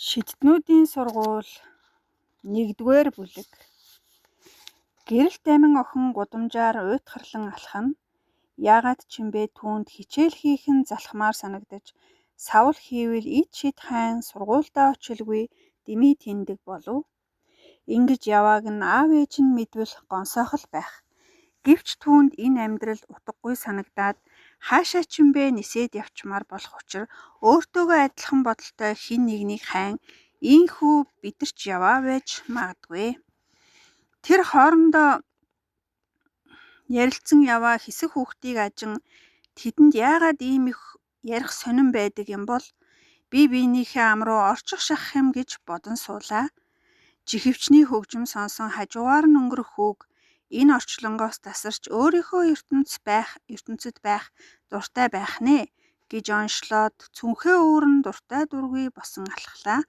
Шиднүүдийн сургууль 1-р бүлэг. Гэрэлт амин охин гудамжаар уйтгарлан алхана. Яагаад ч юм бэ түүнд хичээл хийх нь залхмаар санагдаж савл хийвэл ид шид хайн сургуульдаа очилгүй дэмий тэндэг болов. Ингэж явааг нь аав ээж нь мэдвэл гонсоохол байх. Гэвч түүнд энэ амьдрал утгагүй санагдаад хаашаа ч юм бэ нисээд явчмаар болох учраа өөртөөгөө адилхан бодолтой хэн нэгнийг хайн ийхүү бидэрч яваа байж магадгүй. Тэр хоорондоо ярилцсан яваа хэсэг хүүхдийг ажин тэдэнд яагаад ийм их ярих сонирн байдаг юм бол би биенийхээ ам руу орчих шахах юм гэж бодон суулаа. Жихвчний хөгжим сонсон хажуугаар нь өнгөрөх хүүг энэ орчлонгоос тасарч өөрийнхөө ертөнцид байх дуртай байх нэ гэж оншлоод цүнхээ өөрн дуртай дургүй босон алхлаа.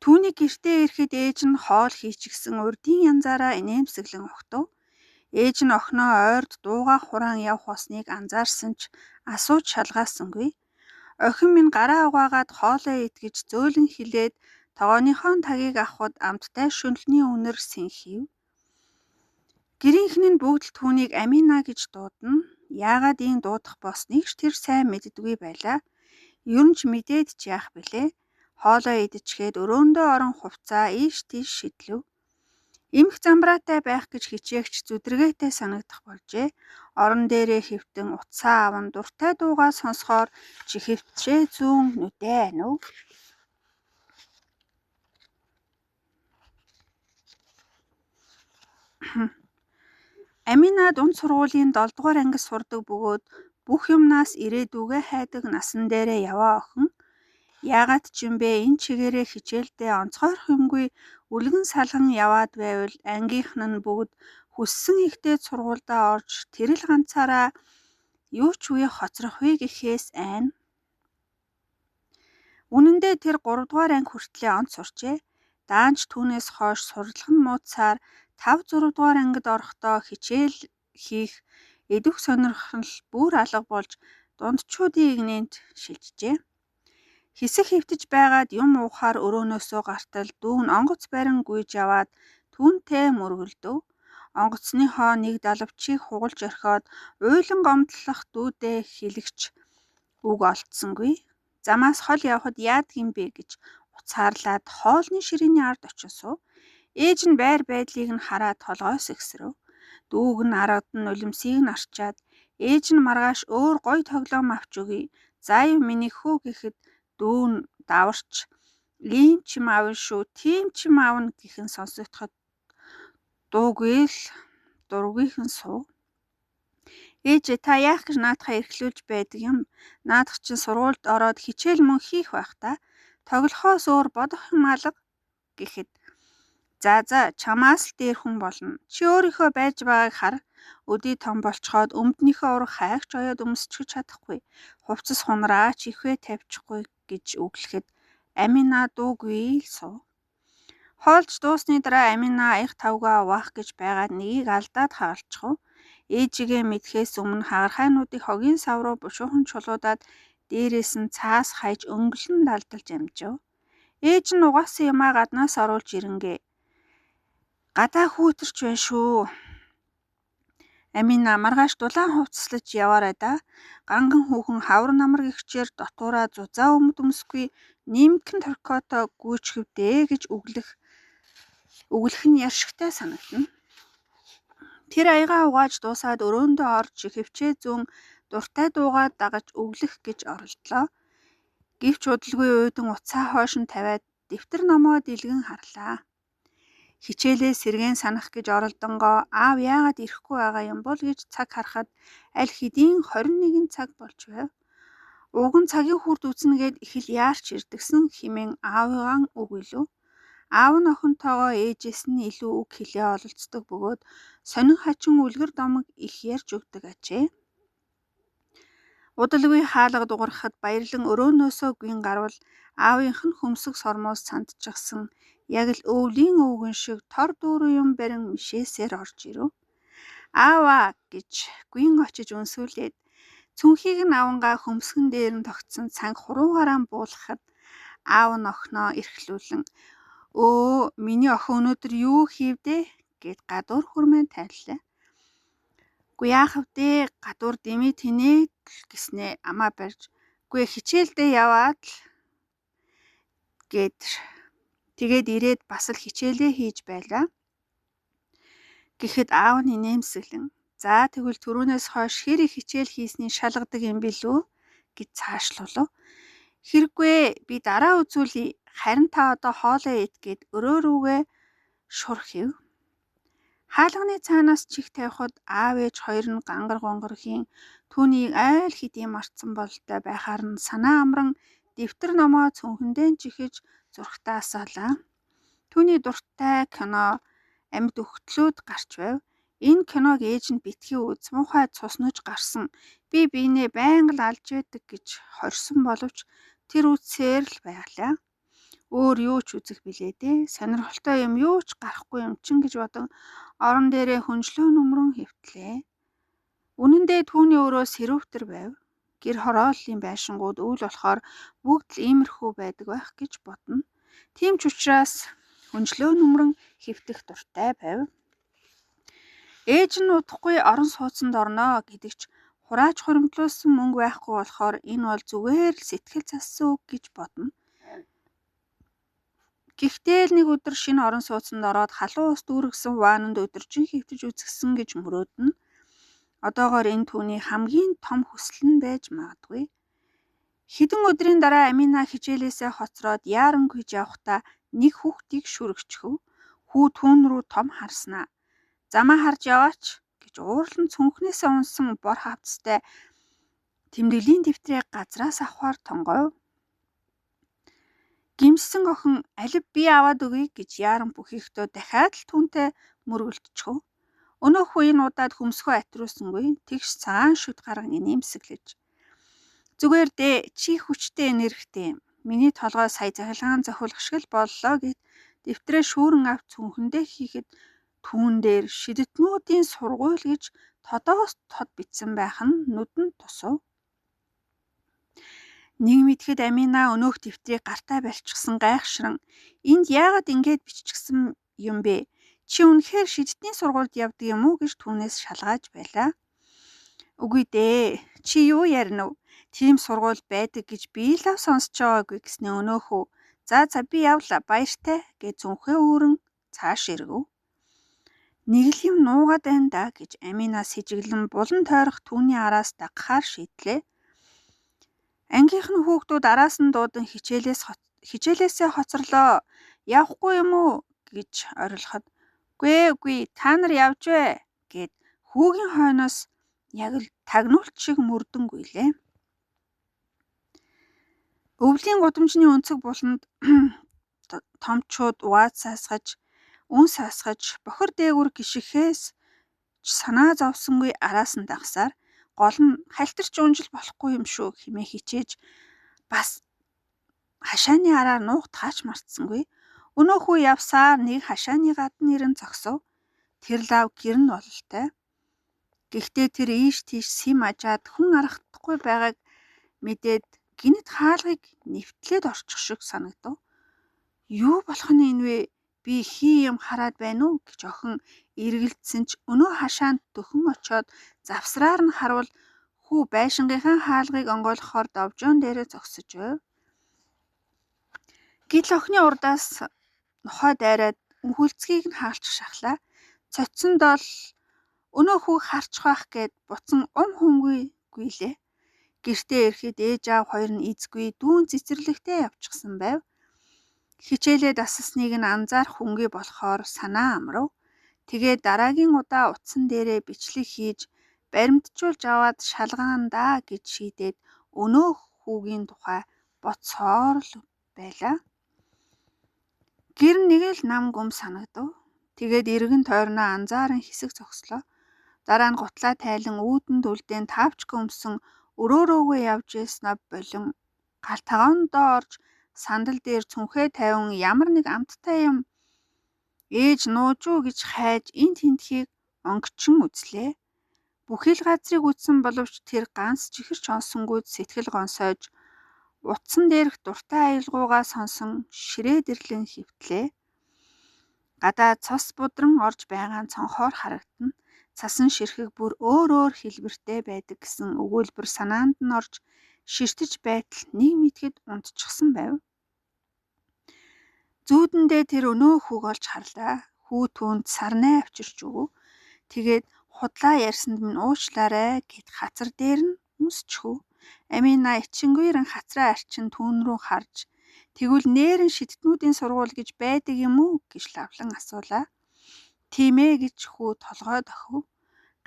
Түүний гэртээ ирэхэд ээж нь хоол хийчихсэн урдын янзаараа инээмсэглэн огтов. Ээж нь охиноо ойрд дуугаа хураан явх болсныг анзаарсан ч асууж шалгаасангүй. Охин минь гараа угаагаад хоолоо идгэж зөөлөн хилээд тогооныхоо тагийг авахд амттай шүнлэний үнэр сэнхив. Гэрийнхэн нь бүгд л түүнийг Амина гэж дуудана. Яагаад ийм дуудах болсныг ч тэр сайн мэддэггүй байлаа. Ер нь ч мэдээд ч яах билээ. Хоолоо идчихээд өрөөндөө орон хувцаа ийш тийш шидлэв. Эмх замбраатай байх гэж хичээгч зүдэргээтэй санагдах болжээ. Орон дээрээ хэвтэн утсаа аван дуртай дуугаа сонсохоор чихэвчээ зүүн нүдээ анив. Амина дунд сургуулийн 7 дугаар ангид сурдаг бөгөөд бүх юмнаас ирээдүгээ хайдаг насан дээрээ яваа охин. Яагаад ч юм бэ энэ чигээрээ хичээлдээ онцгойрох юмгүй үлгэн салган яваад байвал ангийнхан нь бүгд хүссэн ихтэй сургуульдаа орж тэрэл ганцаараа юу ч үе хоцрох вэ гэхээс айна. Үнэн дээр тэр 3 дугаар анги хүртлээр онц сурчээ. Даанч түүнээс хойш сурлах нь муудсаар 5-6 дугаар ангид орохдоо хичээл хийх эдвэх сонирхол бүр алга болж дундчуудын игнэнд шилжжээ. Хэсэг хэвтэж байгаад юм уухаар өрөөнөөсөө гартал дүүн онгоц барин гүйж аваад түүнтэй мөргөлдөв. Онгоцныхоо нэг далавчийг хугалж орхиод уйлан гомдлох дүүдээ хэлэгч үг олдсонгүй. Замаас хол явхад яадаг юм бэ гэж уцаарлаад хоолны ширээний ард очиж суув. Ээж нь байр байдлыг нь хараад толгойс ихсрэв. Дүүг нь аргад нь нулимсыг нь арчаад ээж нь маргааш өөр гой тоглоом авч өгье. За юу миний хүү гэхэд дүү нь даварч ийм ч юм аавн шүү, тийм ч юм аавна гэхэн сонсогдоход дургүйхэн суув. Ээжээ та яах гэж наадахаа эрхлүүлж байдаг юм? Наадах чинь сургуульд ороод хичээл мөн хийх байх та. Тоглохоос өөр бодох юм алга гэхэд за чамаас л дээр хүн болно. Чи өөрийнхөө байж байгааг хар. Өдий том болцоход өмднийхөө ураг хайгч оёод өмсчих чадахгүй. Хувцас хунраа ч ихвэ тавьчихгүй гэж өглөхэд Амина дуугүй л суув. Хоолж дуусны дараа Амина аяг тавгаа угаах гэж байгаад нэгийг алдаад хагалчихв. Ээжигээ мэдхээс өмнө хагархайнуудыг хогийн сав руу бушуухан чулуудаад дээрээс нь цаас хайж өнгөлн далдалж амжив. Ээж нь угаасан юмаа гаднаас оруулж ирэнгээ. Гадаа хүүтэрч байна шүү. Амина маргааш дулаан хувцаслаж яваарай да. Ганган хүүхэн хавар намар гихчээр дотуураа зузаа өмсгүй нэмгэн торкото гүйчгэвдээ гэж өглөх нь яршигтай санагдана. Тэр аягаа угааж дуусаад өрөөндөө орж чихвчээ зүүн дуртай дуугаа дагаж өглөх гэж оролдлоо. Гэвч удалгүй уйдан уцаа хойш нь тавиад дэвтэр номоо дэлгэн харлаа. Хичээлээ сэргээн санах гэж оролдонгоо аав яагаад ирэхгүй байгаа юм бол гэж цаг харахад аль хэдийн 21 цаг болж байв. Уг нь цагийн хүрд үзнэгээд их л яарч ирдэгсэн хэмээн аавыгаа үг илв. Аав нь охинтойгоо ээжээс нь илүү үг хэлээ ололцдог бөгөөд сонин хачин үлгэр домог их ярьж өгдөг ажээ. Удалгүй хаалга дугарахад баярлан өрөөнөөсөө гүйн гарвал аавынх нь хөмсөг сормоос сандчихсан яг л өвлийн өвгөн шиг тор дүүрэн юм барин мишээсээр орж ирэв. Ааваа гэж гүйн очиж өнсүүлээд Цүнхийг нь авангаа хөмсгөн дээр нь тогтсон цанг хуруугаараа буулгахад аав нь охиноо эрхлүүлэн "Өө, миний охин өнөөдөр юу хийвдээ?" гэд гадуур хүрмэн тайллаа. "Үгүй яах вдээ, гадуур дэмий тэнээ" гэснээ амаа барьж "Үгүй хичээлдээ яваад л" гэд тэгээд ирээд бас л хичээлээ хийж байлаа. Гэхэд аав нь инээмсэглэн "За тэгвэл түрүүнээс хойш хэр их хичээл хийсний шалгадаг юм билүү?" гэж цаашлуулав. "Хэрэггүй, би дараа үзүүлье. Харин та одоо хоолоо ид" гэд өрөө рүүгээ шур хийв. Хаалганы цаанаас чих тавихад аав ээж хоёр нь гангар гонгорхийн түүнийг айл хэдий мартсан бололтой байхаар нь санаа амран дэвтэр номоо цүнхэндээ чихэж зурагтаа асаалаа. Түүний дуртай кино амьд өгтлүүд гарч байв. Энэ киног ээж нь битгий үз, муухай цуснаж гарсан. Би биенээ байнга л алж байдаг гэж хорьсон боловч тэр үсээр л байлаа. Өөр юу ч үзэх билээ дээ. Сонирхолтой юм юу ч гарахгүй юм чин гэж бодон орон дээрээ хүнжлөө нүмрэн хэвтлээ. Үнэн дээр түүний өрөө сэрүүвтер байв. Гэр хорооллын байшингууд үйл болохоор бүгд л иймэрхүү байдаг байх гэж бодно. Тийм ч учраас хүнжлөө нүмрэн хэвтэх дуртай байв. Ээж нь удахгүй орон сууцанд орноо гэдэг ч хурааж хуримтлуулсан мөнгө байхгүй болохоор энэ бол зүгээр л сэтгэл зассан үг гэж бодно. Гэхдээ л нэг өдөр шинэ орон сууцанд ороод халуун ус дүүргэсэн вананд өдөржин хэвтэж үзгсэн гэж мөрөөднө. Одоогоор энэ түүний хамгийн том хүсэл нь байж магадгүй. Хэдэн өдрийн дараа Амина хичээлээсээ хоцроод яарангүй явхдаа нэг хүүхдийг шүрэгчхөв. Хүү түүн рүү том харснаа. "Замаа харж яваач" гэж уурлан цүнхнээсээ унсан бор хавцтай тэмдэглэлийн дэвтрээ газраас авахаар тонгойв. Гимссэн охин "Алив би аваад өгье" гэж яаран бүхийхдээ дахиад л түүнтэй мөргөлдчихөв. Өнөөхөө энэ удаад хөмсгөө атируулсангүй. Тэгш цагаан шүд гаран инээмсэглэж "Зүгээр дээ, чи хүчтэй энергитэй юм. Миний толгой сая цахилгаан зохиулах шиг л боллоо" гэд дэвтрээ шүүрэн авч цүнхэндээ хийхэд түүн дээр "Шидэднүүдийн сургууль" гэж тодоос тод бичсэн байх нь нүдэнд тусав. Нэг мэдэхэд Амина өнөөх дэвтрийг гартаа барьчихсан гайхшран "Энд яагаад ингэж биччихсэн юм бэ? Чи үнэхээр шидэдний сургуульд явдаг юм уу?" гэж түүнээс шалгааж байлаа. "Үгүй дээ. Чи юу ярина вэ? Тийм сургууль байдаг гэж би л сонсож байгаагүй" гэснээ өнөөхөө За би явлаа, баяртай" гэж зүнхээ өөрөн цааш эргэв. "Нэг л юм нуугаад байна да" гэж Амина сэжиглэн булан тойрох түүний араас дагахаар шийдлээ. Ангийнхан хүүхдүүд араас нь дуудан хичээлээсээ хоцорлоо. "Явахгүй юм уу?" гэж орилоход Үгүй, та нар явж бай" гэд хүүгийн хойноос яг л тагнуулт шиг мөрдөнгүйлээ. Өвлийн гудамжны өнцөг буланд томчууд угаацаасгаж, үн саасгаж, бохир дээгүр гიშгхээс ч санаа зовсонгүй араас нь дагсаар гол нь хальтарч унжил болохгүй юм шүү хэмээн хичээж бас хашааны араар нуугдахаач мартсангүй. Өнөөхөө явсаар нэг хашааны гадна ирэн зогсов. Тэр лав гэр нь бололтой. Гэхдээ тэр ийш тийш сэм ажаад хүн аргахдахгүй байгааг мэдээд гинэт хаалгыг нэвтлээд орчих шиг санагдав. "Юу болох нь энэ вэ? Би хий юм хараад байна уу?" гэж охин эргэлдсэн ч өнөө хашаанд дөхөн очоод завсраар нь харвал хүү байшингийнхаа хаалгыг онгойлгохоор довжоон дээрээ зогсож байв. Гэтэл охины урдаас нохой дайраад өнхөлцгийг нь хаалчих шахлаа. Цочсонд бол өнөө хүү харчих байх гээд буцан humгүй гүйлээ. Гэртээ ирэхэд ээж аав хоёр нь эзгүй дүүн цэцэрлэгтээ явчихсан байв. Хичээлээ дассныг нь анзаарах хөнгөө болохоор санаа амрав. Тэгээд дараагийн удаа утсан дээрээ бичлэг хийж баримтжуулж аваад шалгаандаа гэж шийдээд өнөө хүүгийн тухай бодсоор л байлаа. Гэр нэг л нам гүм санагдав. Тэгээд эргэн тойрноо анзааран хэсэг зогслоо. Дараа нь гутлаа тайлан үүдэн дүлдэн тавч göмсөн өрөө рүүгээ явж яснаа болон гал тагоондоо орж сандал дээр цүнхээ тавин ямар нэг амттай юм ээж нууж уу гэж хайж эн тентхийг онгичин үзлээ. Бүхий л газрыг үзсэн боловч тэр ганц чихэр ч онсонгүйд сэтгэл гонсойж утсан дээрх дуртай аялгуугаа сонсон ширээдэрлэн хөвтлээ. Гадаа цус будран орж байгаа нь цонхоор харагдана. Цасан ширхэг бүр өөр хэлбэртэй байдаг гэсэн өгүүлбэр санаанд нь орж ширтэж байтал нэг мэтгэд унтчихсан байв. Зүүдэндээ тэр өнөө хүүг олж харлаа. Хүү түүнд сарнай авчирч өгөв. Тэгээд худлаа ярьсанд минь уучлаарай гэд хацар дээр нь үнсчихв. Амина ичингүйрэн хацраа арчин түүн рүү харж тэгвэл нээрэн шидэднүүдийн сургууль гэж байдаг юм уу гэж лавлан асуулаа. Тийм ээ гэж хүү толгой дохив.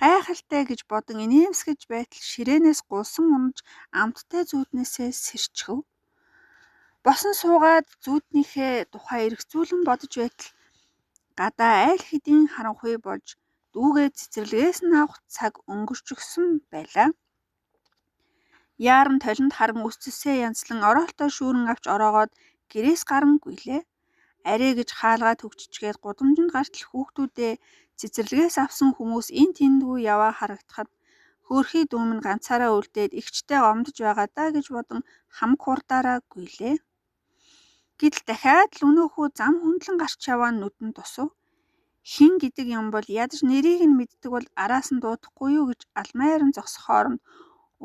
Гайхалтай гэж бодон инээмсгэж байтал ширээнээс гулсан унаж амттай зүүднээсээ сэрчгэв. Босон суугаад зүүднийхээ тухай эргцүүлэн бодож байтал гадаа айл хэдийн харанхуй болж дүүгээ цэцэрлэгээс нь авах цаг өнгөрчихсөн байлаа. Яаран толинд харан үсцэлсээ янзлан ороолтой шүүрэн авч ороогоод гэрээс гарan гүйлээ. Арай гэж хаалгаа төгччгээд гудамжинд гартал хүүхдүүдээ цэцэрлэгээс авсан хүмүүс эн тэндгүй яваа харагдахад хөөрхий дүүм нь ганцаараа үлдээд ихчтэй гомдож байгаа даа гэж бодон хамаг хурдаараа гүйлээ. Гэтэл дахиад л өнөө хүү зам хөндлөн гарч яваа нүдэнд тусав. Хин гэдэг юм бол ядаж нэрийг нь мэддэг бол араас нь дуудахгүй юу гэж алмайран зогсох хооронд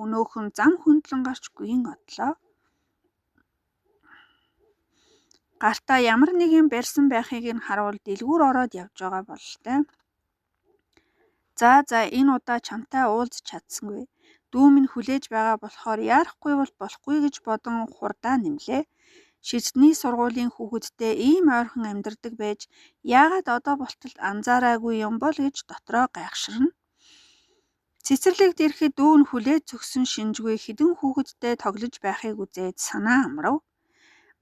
өнөөхөн зам хөндлөн гарч гүйн одлоо. Гартаа ямар нэгэн барьсан байхыг нь харуул дэлгүүр ороод явж байгаа бололтой. За энэ удаа чамтай уулзч чадсангүй. Дүү минь хүлээж байгаа болохоор яарахгүй бол болохгүй гэж бодон хурдаа нэмлээ. Шидний сургуулийн хүүхэдтэй ийм ойрхон амьдардаг байж яагаад одоо болтолд анзаараагүй юм бол гэж дотроо гайхширна. Цэцэрлэгт ирэхэд дүү нь хүлээж зөксөн шинжгүй хідэн хүүхэдтэй тоглож байхыг үзээд санаа амрав.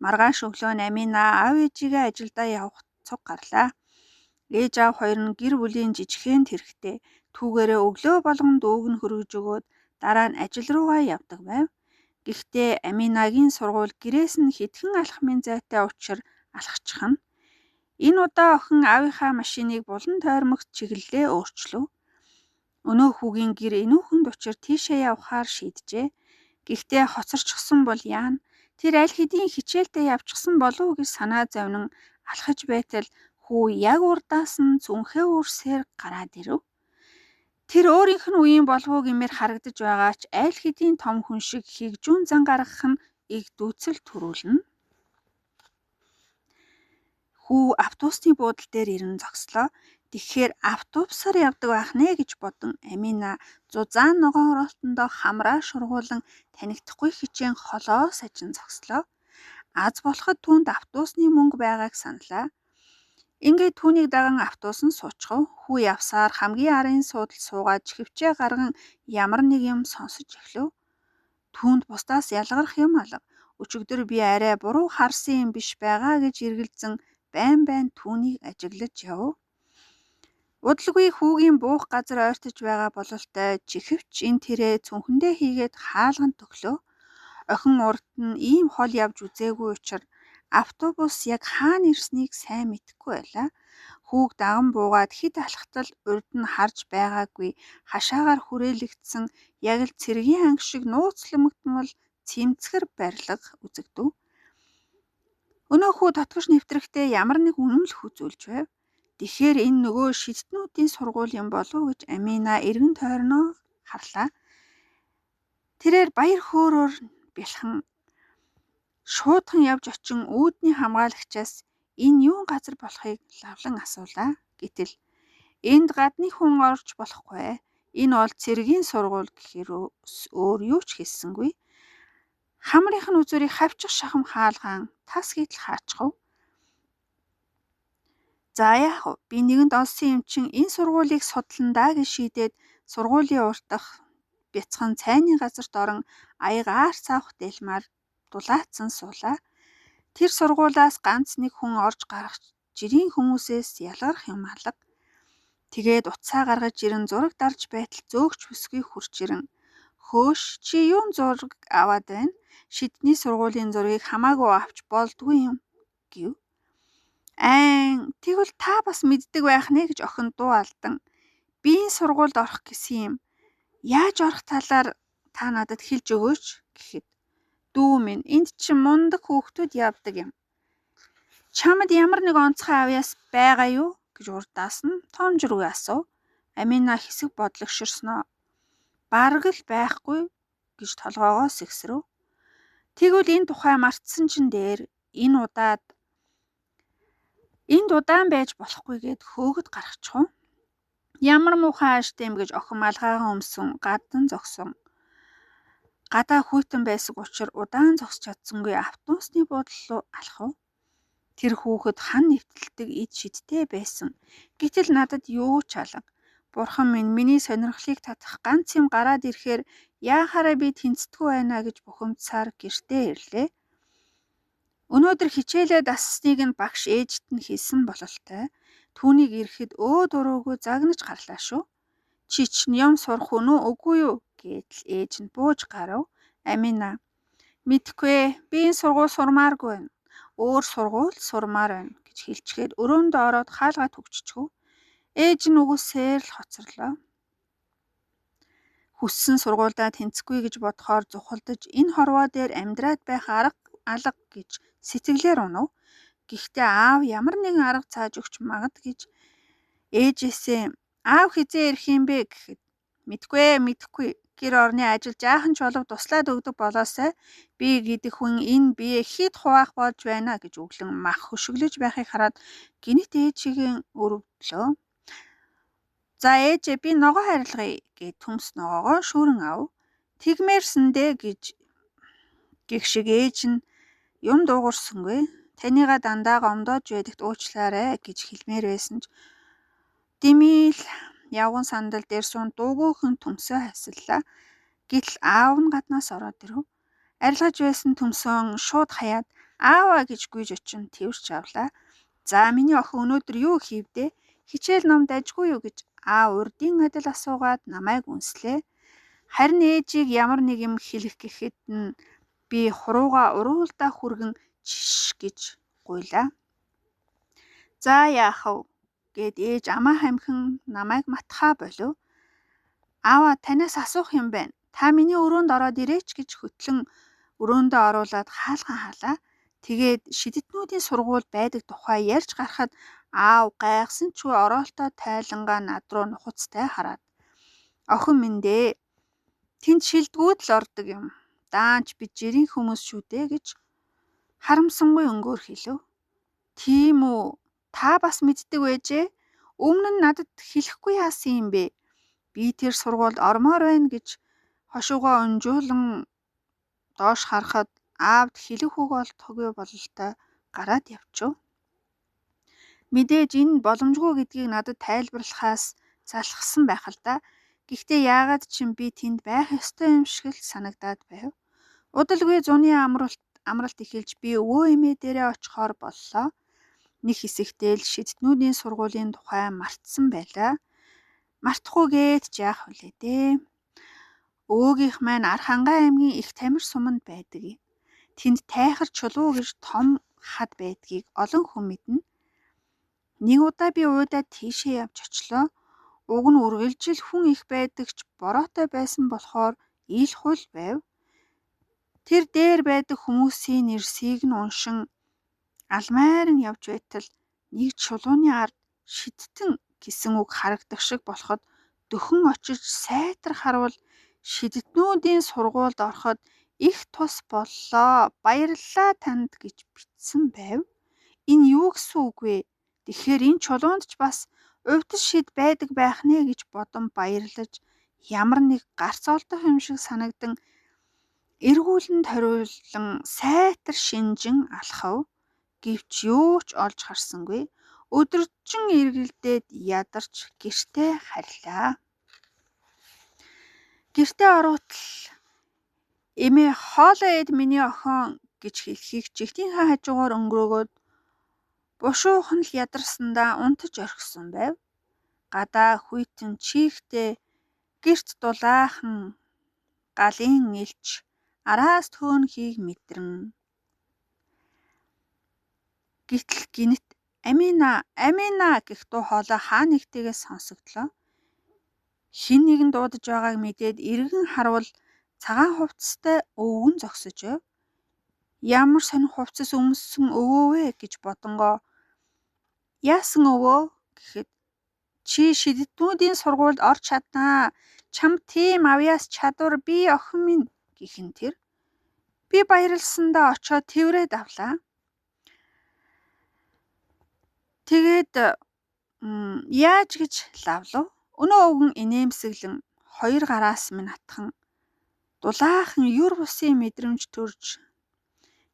Маргааш өглөө нь Амина аав ээжигээ ажилдаа явах цуг гарлаа. Ээж аав хоёр нь гэр бүлийн жижигхэн тэрэгтэй түүгээрээ өглөө болгон дүүг нь хөргөж өгөөд дараа нь ажил руугаа явдаг байв. Гэхдээ Аминагийн сургууль гэрээс нь хэдхэн алхмын зайтай учир алхчихна. Энэ удаа охин аавынхаа машиныг булан тойрмогт чиглэлээ өөрчлөв. Өнөө хүүгийн гэр энүүхэнд учир тийшээ явхаар шийджээ. Гэхдээ хоцорчихсон бол яана? Тэр аль хэдийн хичээлдээ явчихсан болов уу гэж санаа зовнин алхаж байтал хүү яг урдаас нь зүнхээ үрсээр гараад ирэв. Тэр өөрийнх нь үеийн болов уу гэмээр харагдаж байгаа ч аль хэдийн том хүн шиг хигжүүн зан гаргах нь их дүүцэл төрүүлнэ. Хүү автобусны буудлын дээр ирэн зогслоо. Тэгэхээр автобусаар явдаг байх нэ гэж бодон Амина зузаан ногоон оролтондоо хамраа шургуулan танигдахгүй хичээн холоо сажин зогслоо. Аз болоход түүнд автобусны мөнгө байгааг саналаа. Ингээд түүнийг даган автобус нь суучхав. Хүү явсаар хамгийн арын суудалд суугаад чихвчээ гарган ямар нэг юм сонсож эхлэв. Түүнд бусдаас ялгарх юм алга. Өчигдөр би арай буруу харсан юм биш байгаа гэж эргэлзэн байн түүнийг ажиглаж яв. Удалгүй хүүгийн буух газар ойртож байгаа бололтой чихвч энэ тэрэ цүнхэндээ хийгээд хаалганд төглөө. Охин урд нь ийм хол явж үзээгүй учраас автобус яг хаана ирснийг сайн мэдэхгүй байлаа. Хүүг даган буугаад хэд алхтал урд нь харж байгаагүй хашаагаар хүрээлэгдсэн яг л цэргийн анги шиг нууцлымгтмал цэмцгэр барилга үзэгдэв. Өнөө хүү татгаш нэвтрэхдээ ямар нэг үнэн л хүзүүлж байв. Тэгэхээр энэ нөгөө шидтнүүдийн сургууль юм болов уу гэж Амина эргэн тойрноо харлаа. Тэрээр баяр хөөрөөр бэлхэн шуудхан явж очин үүдний хамгаалагчаас энэ юун газар болохыг лавлан асуулаа. Гэтэл энд гадны хүн орж болохгүй. Энэ бол цэргийн сургууль гэхээр өөр юу ч хэлсэнгүй. Хамрынх нь үзүүрийг хавчих шахам хаалгаан тас хийтэл хаачхав. За яах вэ? Би нэгэнд олсон юм чин энэ сургуулийг судландаа гэж шийдээд сургуулийн урт дахь бяцхан цайны газарт орон аяга аарц авах дэлмаар дулаацсан суулаа. Тэр сургуулиас ганц нэг хүн орж гарах жирийн хүмүүсээс ялгарх юм алга. Тэгээд утсаа гаргаж ирэн зураг дарж байтал зөөгч бүсгүй хурч ирэн хөөш чи юун зураг аваад байна? Шидний сургуулийн зургийг хамаагүй авч болдгүй юм гэв. Тэгвэл та бас мэддэг байх нэ гэж охин дуу алдан. Би энэ сургуульд орох гэсэн юм. Яаж орох талаар та надад хэлж өгөөч гэхэд дүү минь энд чинь мундаг хүүхдүүд явдаг юм. Чамд ямар нэг онцгой авьяас байгаа юу гэж урдаас нь томжргүй асуув. Амина хэсэг бодлогширсноо. Бараг л байхгүй гэж толгоогоо сэгсрэв. Тэгвэл энэ тухай мартсан чин дээр энд удаан байж болохгүй гэд хөөгд гаргачихв. Ямар муухай ааштай юм гэж охин малгайгаа өмсөн гадан зогсон. Гадаа хүйтэн байсан учраас удаан зогсож чадсангүй автобусны буудлал руу алхав. Тэр хүүхэд хан нэвтэлдэг эд шидтэй байсан. Гэтэл надад юу ч алга. Бурхан минь миний сонирхлыг татах ганц юм гараад ирэхээр яахаараа би тэнцдэггүй байна гэж бухимдсаар гэртээ ирлээ. Өнөөдөр хичээлээ дассныг нь багш ээжт нь хэлсэн бололтой. Түүнийг ирэхэд дуруугүй загнаж гарлаа шүү. Чи чинь юм сурах үнэ үгүй юу гэдэл ээж нь бууж гарав. Амина мэдгүй би энэ сургууль сурмааргүй байна. Өөр сургууль сурмаар байна гэж хэлчихээд өрөөндөө ороод хаалгаа төгччихв. Ээж нь үгүйсээр л хоцорлоо. Хүссэн сургуульдаа тэнцэхгүй гэж бодохоор зухалдаж энэ хорвоо дээр амьдраад байх алга гэж сэтгэлээр унав. Гэхдээ аав ямар нэгэн арга цааж өгч магад гэж ээжээсээ аав хизээ ирэх юм бэ гэхэд мэдгүй гэр орны ажил жаахан ч болов туслаад өгдөг болоосай би гэдэг хүн энэ бие хэд хуваах болж байна гэж өглөн мах хөшөглөж байхыг хараад гинэт ээжигийн өрөвдлөө. За ээжээ би ногоо харилгая гэд төмс ногоогоо шүүрэн ав. Тэгмээрсэндээ гэх шиг ээж нь юм дуугарсангүй. Танийга дандаа гомдоод байдагт уучлаарай гэж хэлмээр байсан ч димийл явган сандал дээр суун дуугүйхэн төмсөө хасиллаа. Гэтэл аав нь гаднаас ороод ирв. Арилгаж байсан төмсөн шууд хаяад ааваа гэж гүйж очин тэрч авлаа. За миний охин өнөөдөр юу хийвдэ? Хичээл ном дажгүй юу гэж аав урдын адил асуугаад намайг үнслээ. Харин ээжийг ямар нэг юм хэлэх гэхэд нь би хурууга уруулдаа хүргэн чиш гэж гуйлаа. За яах вэ гэд ээж амаа хамхин намайг матхаа болов. Аава танаас асуух юм байна. Та миний өрөөнд ороод ирээч гэж хөтлөн өрөөндөө оруулаад хаалган халаа. Тэгээд шидэтнүүдийн сургууль байдаг тухай ярьж гарахад аав гайхсан ч ороолтоо тайлангаа над руу нухацтай хараад охин минь дээ тэнд шилдгүүд л ордог юм. Даанч бид жирийн хүмүүс шүү дээ гэж харамсангүй өнгөөр хэлв. Тийм үү? Та бас мэддэг байжээ? Өмнө нь надад хэлэхгүй яасан юм бэ? Би тэр сургуульд ормоор байна гэж хошуугаа өнжүүлэн доош харахад аавд хэлэх үг олдохгүй бололтой гараад явчв. Мэдээж энэ боломжгүй гэдгийг надад тайлбарлахаас залхсан байх л да. Гэхдээ яагаад ч би тэнд байх ёстой юм шиг л санагдаад байв. Удалгүй зуны амралт эхэлж би өвөө эмээ дээрээ очихоор боллоо. Нэг хэсэгтэй л шидтнүүдийн сургуулийн тухай мартсан байлаа. Мартахгүйгээд ч яах вүлээ дээ. Өвөөгийнх маань Архангай аймгийн их тамир суманд байдаг. Тэнд тайхар чулуу гэж том хад байдгийг олон хүн мэднэ. Нэг удаа би уйдаад тийшээ явж очлоо. Уг нь үргэлжил хүн их байдагч бороотой байсан болохоор ил хул байв. Тэр дээр байдаг хүмүүсийн нэрсийг нь уншин алмайр нь явж байтал нэг чулууны ард шидтэн гэсэн үг харагдах шиг болоход дөхөн очиж сайтар харвал шидтнүүдийн сургуульд ороход их тус боллоо. Баярлалаа танд гэж бичсэн байв. Энэ юу гэсэн үг вэ? Тэгэхээр энэ чулуунд ч бас увдис шид байдаг байх нэ гэж бодон баярлаж ямар нэг гарц олдох юм шиг санагдан эргүүлэнд хориулан сайтар шинжин алхав. Гэвч юу ч олж харсангүй. Өдөржин эргэлдээд ядарч гэртээ харьлаа. Гэртээ ороутал эмээ хоолоо эд миний охин гэж хэлхийг жигтийнхээ хажуугаар өнгөрөөгөөд бушуухан л ядарсандаа унтаж орхисон байв. Гадаа хүйтэн чихтэй гэрт дулаахан галын элч араас төөнхийг мэдрэн. Гэтэл гинэт Амина гэх дуу хоолой хаа нэгтэйгээс сонсогдлоо. хэн нэгэн дуудаж байгааг мэдээд эргэн харвал цагаан хувцастай өвгөн нь зогсож байв. Ямар сонин хувцас өмссөн өвөө вэ гэж бодонгоо яасан өвөө гэхэд чи шидэтнүүдийн сургуульд орж чаднаа. Чамд тийм авьяас чадвар бий охин минь гэхэн тэр. Би баярлсандаа очоод тэврээд авлаа. Тэгээд яаж гэж лавлав. Өнөө өвгөн инээмсэглэн хоёр гараас минь атхан дулаахан юр бусын мэдрэмж төрж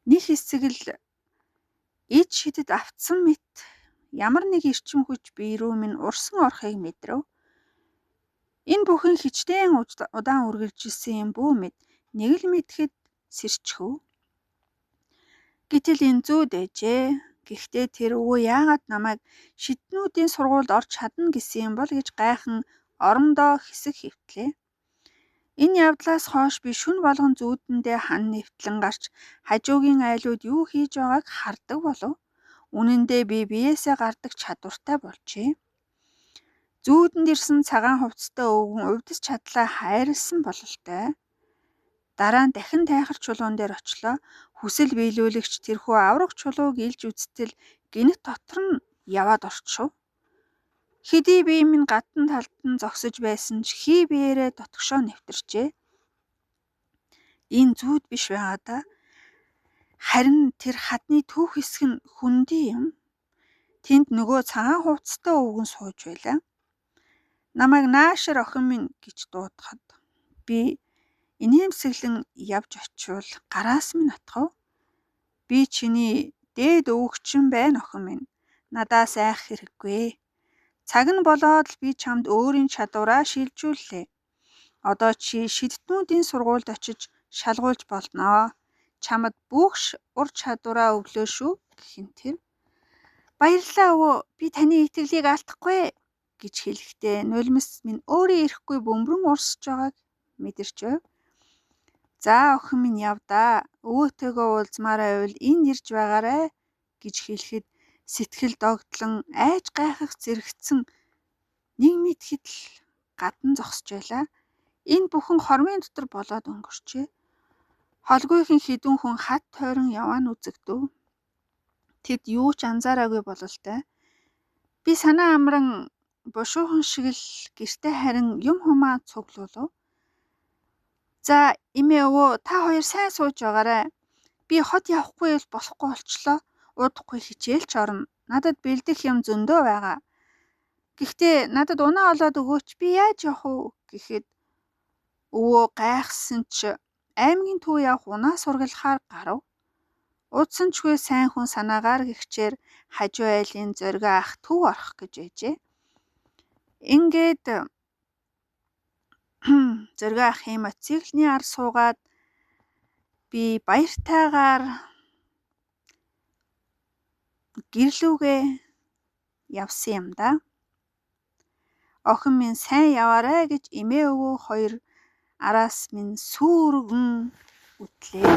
нэг хэсэг л ид шидэд автсан мэт ямар нэг эрчим хүч бие рүү минь урсан орохыг мэдрэв. Энэ бүхэн хичнээн удаан үргэлжилсэн юм бүү мэд нэг л мэдхэд сэрчхв. Гэтэл энэ зүү дэжээ. Гэхдээ тэр өвөө яагаад намайг шиднүүдийн сургуульд орж чадна гэсэн юм бол гэж гайхан орондоо хэсэг хөвтлээ. Энэ явдлаас хойш би шүн болгон зүүдэндээ хан нэвтлэн гарч хажуугийн айлууд юу хийж байгааг хардаг болов. Үнэн дээр би биеэсээ гардаг чадвартай болжээ. Зүүдэнд ирсэн цагаан хувцастай өвгөн увдас чадлаа хайрлсан бололтой. Дараа нь дахин тайхар чулуун дээр очлоо. Хүсэл биелүүлэгч тэрхүү аврах чулууг илж үзтэл гинт дотор нь яваад орчив. Хэдий бие минь гадна талд нь зогсож байсан ч хий биеэрээ дотгошоо нэвтэрчээ. Энэ зүүд биш байгаа да. Харин тэр хадны түүх хэсэг нь хүндий юм. Тэнд нөгөө цагаан хувцастай өвгөн сууж байлаа. Намайг наашир охин минь гэж дуудахад би инээмсэглэн явж очивол гараас минь атгав. Би чиний дээд өвгчин байна охин минь. Надаас айх хэрэггүй. Цаг нь болоод л би чамд өөрийн чадвараа шилжүүллээ. Одоо чи шидтнүүдийн сургуульд очиж шалгуулж болноо. Чамд бүх ур чадвараа өглөө шүү гэхин тэр. Баярлалаа өвөө. Би таны итгэлийг алдахгүй гэж хэлэхдээ нулимс минь өөрөө ирэхгүй бөмбөрөн урсж байгааг мэдэрч байв. За охин минь явдаа. Өвөөтэйгөө уулзмаар байвал энд ирж байгаарэ гэж хэлэхэд сэтгэл догдлон айж гайхах зэрэгцэн нэг мэдхэд л гадна зогсож байлаа. Энэ бүхэн хормын дотор болоод өнгөрчээ. Холгүйхэн хідэн хүн хат тойрон яваа нь үзэгдэв. Тэд юу ч анзаараагүй бололтой. Би санаа амран бушуухан шиг л гэртээ харин юм хумаа цуглуулв. За эмээ өвөө та хоёр сайн сууж байгаарай. Би хот явахгүй бол болохгүй болчлоо. Удахгүй хичээл ч орно. Надад бэлдэх юм зөндөө байгаа. Гэхдээ надад унаа олоод өгөөч би яаж явах вэ гэхэд өвөө гайхсан ч аймгийн төв явах унаа сургалахаар гарав. Удсан чгүй сайн хүн санаагаар гихчээр хажуу айлын зориг ах төв орох гэж байжээ. Ингээд зориг ахын мотоциклны ар суугаад би баяртайгаар гэрлүүгээ явсан юм да. Охин минь сайн яваарай гэж эмээ өвөө хоёр араас минь сүүргэн үтлээ.